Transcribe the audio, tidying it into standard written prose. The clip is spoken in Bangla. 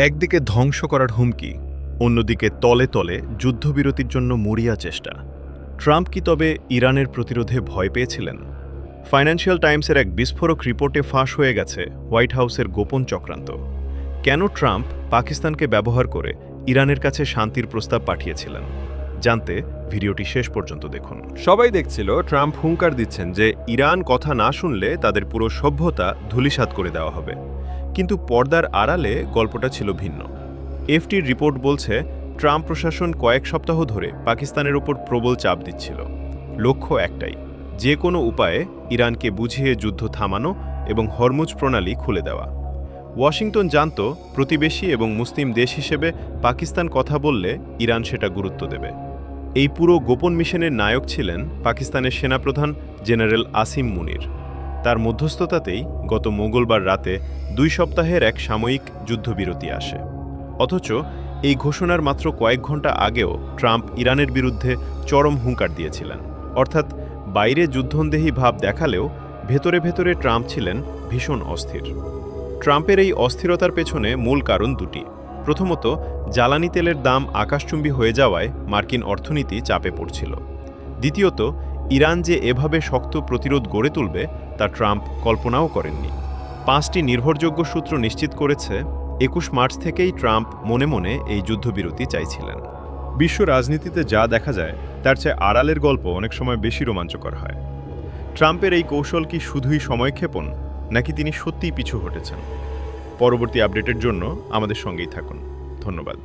একদিকে ধ্বংস করার হুমকি, অন্যদিকে তলে তলে যুদ্ধবিরতির জন্য মরিয়া চেষ্টা। ট্রাম্প কি তবে ইরানের প্রতিরোধে ভয় পেয়েছিলেন? ফাইন্যান্সিয়াল টাইমসের এক বিস্ফোরক রিপোর্টে ফাঁস হয়ে গেছে হোয়াইট হাউসের গোপন চক্রান্ত। কেন ট্রাম্প পাকিস্তানকে ব্যবহার করে ইরানের কাছে শান্তির প্রস্তাব পাঠিয়েছিলেন? জানতে ভিডিওটি শেষ পর্যন্ত দেখুন। সবাই দেখছিল ট্রাম্প হুঙ্কার দিচ্ছেন যে ইরান কথা না শুনলে তাদের পুরো সভ্যতা ধূলিসাৎ করে দেওয়া হবে। কিন্তু পর্দার আড়ালে গল্পটা ছিল ভিন্ন। এফটির রিপোর্ট বলছে ট্রাম্প প্রশাসন কয়েক সপ্তাহ ধরে পাকিস্তানের উপর প্রবল চাপ দিচ্ছিল। লক্ষ্য একটাই, যে কোনো উপায়ে ইরানকে বুঝিয়ে যুদ্ধ থামানো এবং হরমুজ প্রণালী খুলে দেওয়া। ওয়াশিংটন জানত প্রতিবেশী এবং মুসলিম দেশ হিসেবে পাকিস্তান কথা বললে ইরান সেটা গুরুত্ব দেবে। এই পুরো গোপন মিশনের নায়ক ছিলেন পাকিস্তানের সেনাপ্রধান জেনারেল আসিম মুনির। তার মধ্যস্থতাতেই গত মঙ্গলবার রাতে 2 সপ্তাহের এক সাময়িক যুদ্ধবিরতি আসে। অথচ এই ঘোষণার মাত্র কয়েক ঘন্টা আগেও ট্রাম্প ইরানের বিরুদ্ধে চরম হুঙ্কার দিয়েছিলেন। অর্থাৎ বাইরে যুদ্ধন্দেহী ভাব দেখালেও ভেতরে ভেতরে ট্রাম্প ছিলেন ভীষণ অস্থির। ট্রাম্পের এই অস্থিরতার পেছনে মূল কারণ দুটি। প্রথমত, জ্বালানি তেলের দাম আকাশচুম্বী হয়ে যাওয়ায় মার্কিন অর্থনীতি চাপে পড়ছিল। দ্বিতীয়ত, ইরান যে এভাবে শক্ত প্রতিরোধ গড়ে তুলবে তা ট্রাম্প কল্পনাও করেননি। 5টি নির্ভরযোগ্য সূত্র নিশ্চিত করেছে 21 মার্চ থেকেই ট্রাম্প মনে মনে এই যুদ্ধবিরতি চাইছিলেন। বিশ্ব রাজনীতিতে যা দেখা যায় তার চেয়ে আড়ালের গল্প অনেক সময় বেশি রোমাঞ্চকর হয়। ট্রাম্পের এই কৌশল কি শুধুই সময়ক্ষেপণ, নাকি তিনি সত্যিই পিছু হটেছেন? পরবর্তী আপডেটের জন্য আমাদের সঙ্গেই থাকুন। ধন্যবাদ।